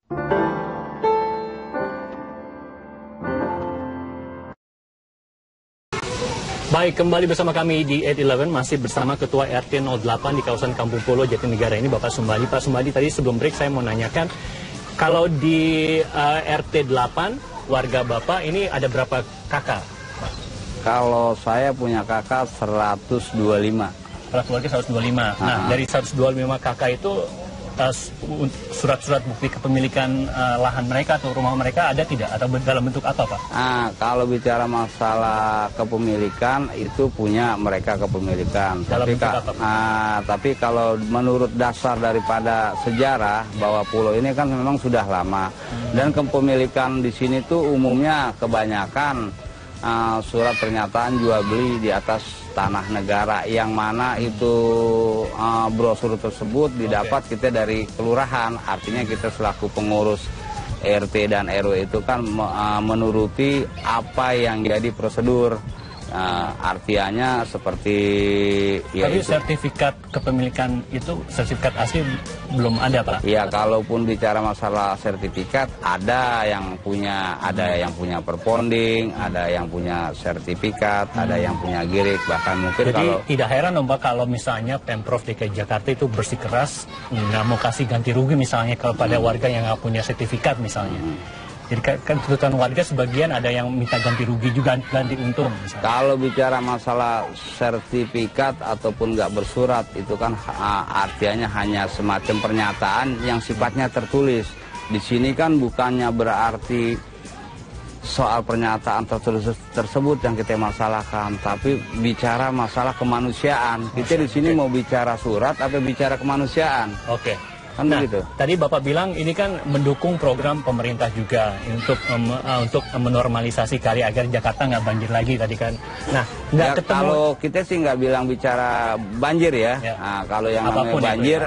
Baik, kembali bersama kami di 811, masih bersama Ketua RT 08 di kawasan Kampung Pulo, Jatinegara ini, Bapak Sumbadi. Pak Sumbadi, tadi sebelum break saya mau nanyakan, kalau di RT 8, warga Bapak ini ada berapa kakak? Kalau saya punya kakak 125. Kalau keluarga 125. Nah, dari 125 kakak itu surat-surat bukti kepemilikan lahan mereka atau rumah mereka ada tidak? Atau dalam bentuk apa, Pak? Kalau bicara masalah kepemilikan itu punya mereka kepemilikan. Dalam bentuk apa, Pak? Tapi kalau menurut dasar daripada sejarah bahwa pulau ini kan memang sudah lama dan kepemilikan di sini tuh umumnya kebanyakan surat pernyataan jual beli di atas tanah negara, yang mana itu brosur tersebut didapat kita dari kelurahan. Artinya kita selaku pengurus RT dan RW itu kan menuruti apa yang jadi prosedur. Artinya seperti tapi sertifikat kepemilikan itu, sertifikat asli belum ada, Pak? Ya, kalaupun bicara masalah sertifikat, ada yang punya perponding, ada yang punya sertifikat, ada yang punya girik, bahkan mungkin. Jadi tidak heran dong, Pak, kalau misalnya Pemprov DKI Jakarta itu bersikeras nggak mau kasih ganti rugi misalnya kepada warga yang nggak punya sertifikat misalnya. Jadi kan tuntutan warga sebagian ada yang minta ganti rugi juga, ganti untung misalnya. Kalau bicara masalah sertifikat ataupun nggak bersurat, itu kan artinya hanya semacam pernyataan yang sifatnya tertulis. Di sini kan bukannya berarti soal pernyataan tertulis tersebut yang kita masalahkan, tapi bicara masalah kemanusiaan. Kita di sini mau bicara surat atau bicara kemanusiaan? Oke. Kan nah, begitu. Tadi Bapak bilang ini kan mendukung program pemerintah juga untuk menormalisasi kali agar Jakarta nggak banjir lagi tadi kan. Nah, nggak ya, ketemu. Kalau kita sih nggak bilang bicara banjir ya. Kalau yang namanya banjir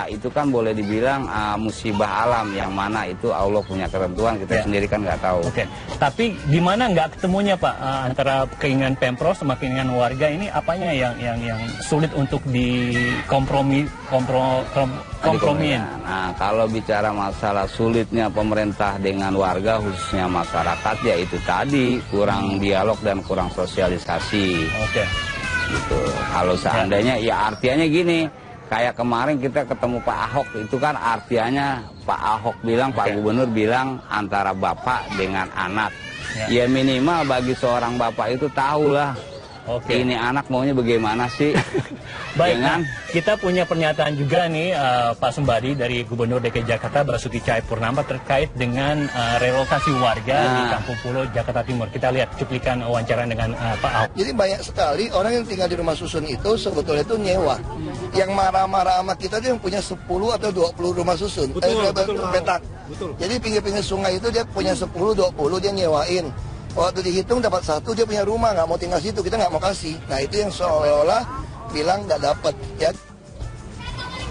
itu kan boleh dibilang musibah alam, yang mana itu Allah punya ketentuan, kita sendiri kan nggak tahu. Oke. Tapi di mana nggak ketemunya, Pak, antara keinginan Pemprov sama keinginan warga ini, apanya yang sulit untuk kompromiin? Nah, kalau bicara masalah sulitnya pemerintah dengan warga, khususnya masyarakat, ya itu tadi kurang dialog dan kurang sosialisasi. Oke. Gitu. Kalau seandainya, ya artinya gini, kayak kemarin kita ketemu Pak Ahok, itu kan artinya Pak Ahok bilang, Pak Gubernur bilang antara bapak dengan anak. Ya minimal bagi seorang bapak itu tahulah. Ini anak maunya bagaimana sih? Baik, nah, kita punya pernyataan juga nih Pak Sumbadi dari Gubernur DKI Jakarta Basuki Cahayapurnama terkait dengan relokasi warga di Kampung Pulo, Jakarta Timur. Kita lihat cuplikan wawancara dengan Pak Ahok. Jadi banyak sekali orang yang tinggal di rumah susun itu sebetulnya itu nyewa. Yang marah-marah sama kita itu yang punya 10 atau 20 rumah susun. Petak. Jadi pinggir-pinggir sungai itu dia punya 10, 20 dia nyewain. Waktu dihitung dapat 1, dia punya rumah, nggak mau tinggal situ, kita nggak mau kasih. Nah itu yang seolah-olah bilang nggak dapat, ya.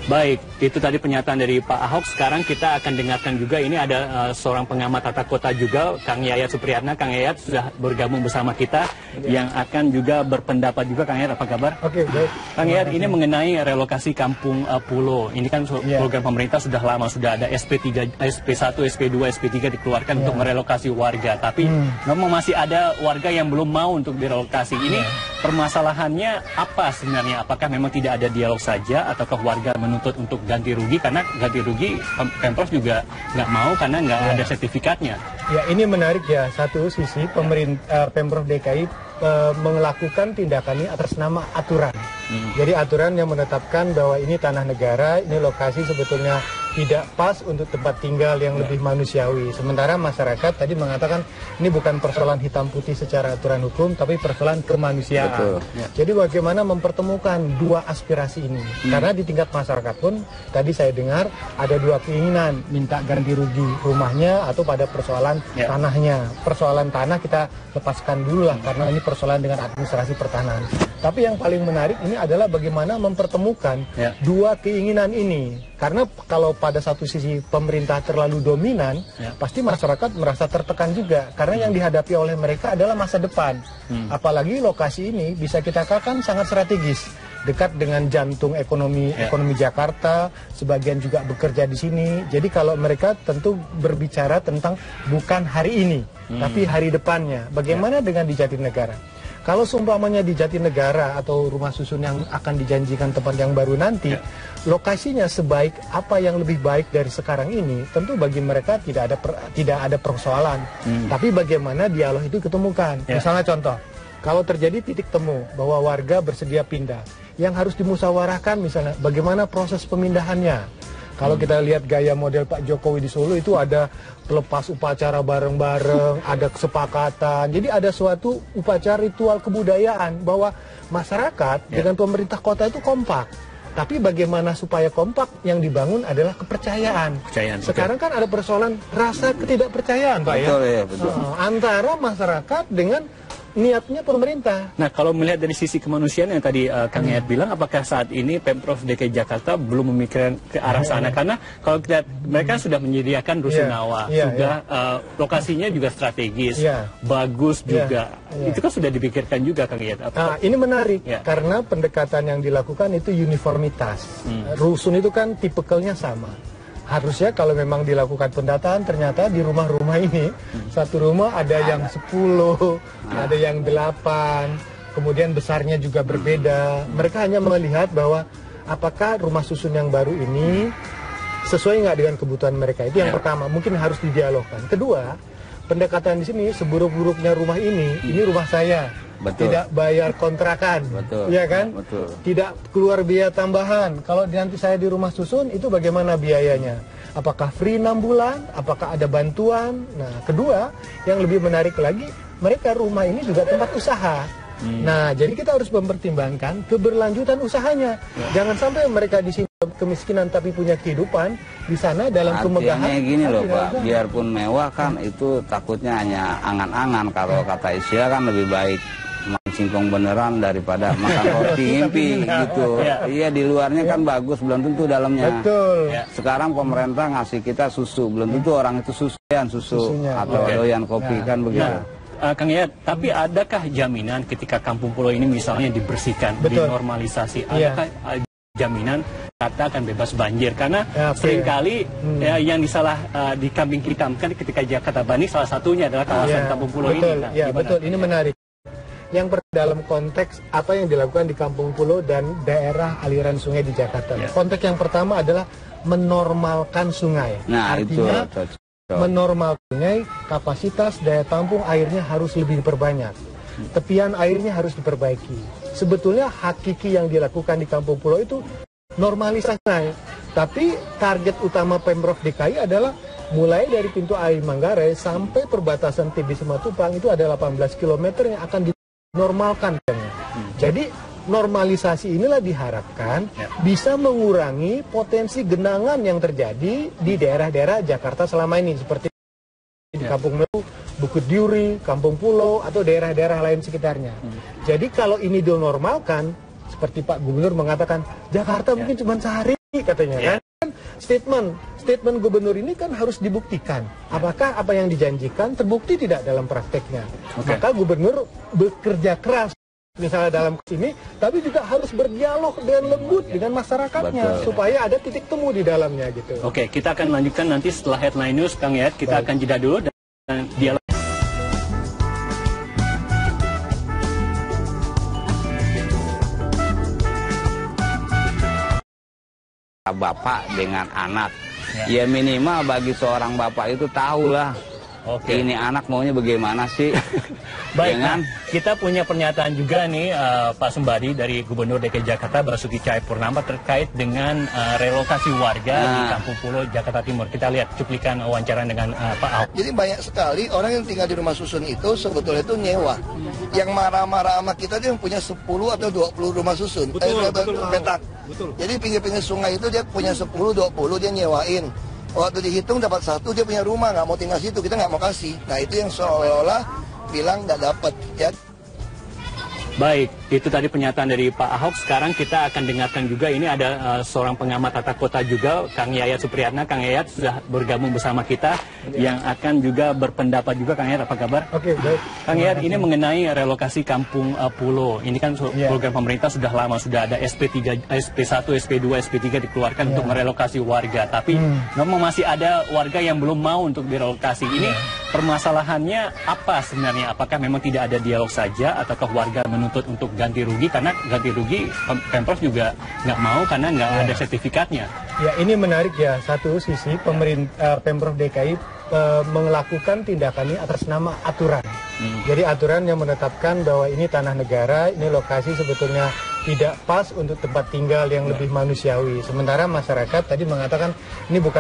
Baik, itu tadi pernyataan dari Pak Ahok. Sekarang kita akan dengarkan juga, ini ada seorang pengamat tata kota juga, Kang Yayat Supriyatna. Kang Yayat sudah bergabung bersama kita, yang akan juga berpendapat juga. Kang Yayat, apa kabar? Oke, baik. Kang Yayat, ini mengenai relokasi Kampung Pulo. Ini kan program pemerintah sudah lama, sudah ada SP1, SP2, SP3 dikeluarkan untuk merelokasi warga. Tapi memang masih ada warga yang belum mau untuk direlokasi. Ini permasalahannya apa sebenarnya? Apakah memang tidak ada dialog saja, ataukah warga menuntut untuk ganti rugi? Karena ganti rugi Pemprov juga nggak mau karena nggak ada sertifikatnya. Ya, ini menarik ya. Satu sisi Pemprov DKI melakukan tindakan ini atas nama aturan. Jadi aturan yang menetapkan bahwa ini tanah negara, ini lokasi sebetulnya tidak pas untuk tempat tinggal yang lebih manusiawi. Sementara masyarakat tadi mengatakan ini bukan persoalan hitam putih secara aturan hukum, tapi persoalan kemanusiaan. Betul. Jadi bagaimana mempertemukan dua aspirasi ini? Karena di tingkat masyarakat pun tadi saya dengar ada dua keinginan, minta ganti rugi rumahnya atau pada persoalan tanahnya. Persoalan tanah kita lepaskan dulu lah karena ini persoalan dengan administrasi pertanahan. Tapi yang paling menarik ini adalah bagaimana mempertemukan dua keinginan ini. Karena kalau pada satu sisi pemerintah terlalu dominan, pasti masyarakat merasa tertekan juga. Karena yang dihadapi oleh mereka adalah masa depan. Apalagi lokasi ini bisa kita katakan sangat strategis. dekat dengan jantung ekonomi Jakarta, sebagian juga bekerja di sini. Jadi kalau mereka tentu berbicara tentang bukan hari ini, tapi hari depannya. Bagaimana dengan di Jatinegara? Kalau seumpamanya di Jatinegara atau rumah susun yang akan dijanjikan tempat yang baru nanti, lokasinya sebaik apa yang lebih baik dari sekarang ini, tentu bagi mereka tidak ada persoalan. Tapi bagaimana dialog itu ketemukan. Misalnya contoh, kalau terjadi titik temu bahwa warga bersedia pindah, yang harus dimusyawarahkan misalnya bagaimana proses pemindahannya. Kalau kita lihat gaya model Pak Jokowi di Solo itu ada pelepas upacara bareng-bareng, ada kesepakatan. Jadi ada suatu upacara ritual kebudayaan bahwa masyarakat dengan pemerintah kota itu kompak. Tapi bagaimana supaya kompak, yang dibangun adalah kepercayaan. Sekarang kan ada persoalan rasa ketidakpercayaan, Pak, betul, ya? Betul. Antara masyarakat dengan niatnya pemerintah. Nah, kalau melihat dari sisi kemanusiaan yang tadi Kang Yayat bilang, apakah saat ini Pemprov DKI Jakarta belum memikirkan ke arah sana? Karena kalau kita mereka sudah menyediakan Rusunawa, sudah lokasinya juga strategis, bagus juga. Itu kan sudah dipikirkan juga, Kang Yayat. Nah, ini menarik karena pendekatan yang dilakukan itu uniformitas. Rusun itu kan tipikalnya sama. Harusnya kalau memang dilakukan pendataan, ternyata di rumah-rumah ini, satu rumah ada yang 10, ada yang 8, kemudian besarnya juga berbeda. Mereka hanya melihat bahwa apakah rumah susun yang baru ini sesuai nggak dengan kebutuhan mereka. Itu yang pertama, mungkin harus didialogkan. Kedua, pendekatan di sini, seburuk-buruknya rumah ini rumah saya. Betul. Tidak bayar kontrakan, ya kan? Betul. Tidak keluar biaya tambahan. Kalau nanti saya di rumah susun, itu bagaimana biayanya? Apakah free 6 bulan? Apakah ada bantuan? Nah, kedua, yang lebih menarik lagi, mereka rumah ini juga tempat usaha. Nah, jadi kita harus mempertimbangkan keberlanjutan usahanya. Jangan sampai mereka di sini kemiskinan tapi punya kehidupan di sana dalam kemegahan. Artinya gini loh, Pak, biarpun mewah kan itu takutnya hanya angan-angan. Kalau kata istilah kan lebih baik singkong beneran daripada makan roti ngimpi gitu. Iya, di luarnya kan bagus, belum tentu dalamnya. Betul. Sekarang pemerintah ngasih kita susu, belum tentu orang itu susunya atau doyan kopi kan begitu. Kang Yayat, tapi adakah jaminan ketika Kampung Pulau ini misalnya dibersihkan, dinormalisasi, adakah jaminan kata akan bebas banjir? Karena seringkali yang disalah dikambing-hitamkan ketika Jakarta Banding salah satunya adalah kawasan Kampung Pulau ini. Nah, betul, ini menarik. Yang dalam konteks apa yang dilakukan di Kampung Pulau dan daerah aliran sungai di Jakarta. Konteks yang pertama adalah menormalkan sungai. Nah, artinya menormalkan sungai, kapasitas daya tampung airnya harus lebih diperbanyak. Tepian airnya harus diperbaiki. Sebetulnya hakiki yang dilakukan di Kampung Pulau itu normalisasi sungai. Tapi target utama Pemprov DKI adalah mulai dari pintu air Manggarai sampai perbatasan TB Simatupang itu ada 18 km yang akan dinormalkan. Jadi normalisasi inilah diharapkan bisa mengurangi potensi genangan yang terjadi di daerah-daerah Jakarta selama ini seperti di Kampung Melayu, Bukit Duri, Kampung Pulau atau daerah-daerah lain sekitarnya. Jadi kalau ini dinormalkan, seperti Pak Gubernur mengatakan Jakarta mungkin cuma sehari katanya kan. Statement gubernur ini kan harus dibuktikan. Apakah apa yang dijanjikan terbukti tidak dalam prakteknya? Maka gubernur bekerja keras misalnya dalam ini, tapi juga harus berdialog dengan lembut dengan masyarakatnya supaya ada titik temu di dalamnya gitu. Oke, kita akan lanjutkan nanti setelah headline news, Kang Yayat. Kita akan jeda dulu dan dialog. Bapak dengan anak, ya minimal bagi seorang bapak itu tahulah ini anak maunya bagaimana sih. Baik, kita punya pernyataan juga nih Pak Sembari dari Gubernur DKI Jakarta Basuki Cahayapurnama terkait dengan relokasi warga di Kampung Pulau Jakarta Timur. Kita lihat cuplikan wawancara dengan Pak Ahok. Jadi banyak sekali orang yang tinggal di rumah susun itu sebetulnya itu nyewa. Yang marah-marah sama kita itu yang punya 10 atau 20 rumah susun. Petak. Jadi pinggir-pinggir sungai itu dia punya 10, 20 dia nyewain. Waktu dihitung dapat 1 dia punya rumah, nggak mau tinggal situ, kita nggak mau kasih. Nah itu yang seolah-olah bilang nggak dapat ya. Baik, Itu tadi pernyataan dari Pak Ahok. Sekarang kita akan dengarkan juga, ini ada seorang pengamat tata kota juga, Kang Yayat Supriyatna. Kang Yayat sudah bergabung bersama kita, yang akan juga berpendapat juga. Kang Yayat, apa kabar? Oke, baik. Kang Yayat, ini mengenai relokasi kampung pulo. Ini kan program pemerintah sudah lama, sudah ada SP1, SP2, SP3 dikeluarkan untuk merelokasi warga. Tapi memang masih ada warga yang belum mau untuk direlokasi. Ini permasalahannya apa sebenarnya? Apakah memang tidak ada dialog saja, ataukah warga menuntut untuk ganti rugi? Karena ganti rugi Pemprov juga nggak mau karena nggak ada sertifikatnya. Ya, ini menarik ya. Satu sisi Pemprov DKI melakukan tindakan ini atas nama aturan. Jadi aturan yang menetapkan bahwa ini tanah negara, ini lokasi sebetulnya tidak pas untuk tempat tinggal yang lebih manusiawi. Sementara masyarakat tadi mengatakan ini bukan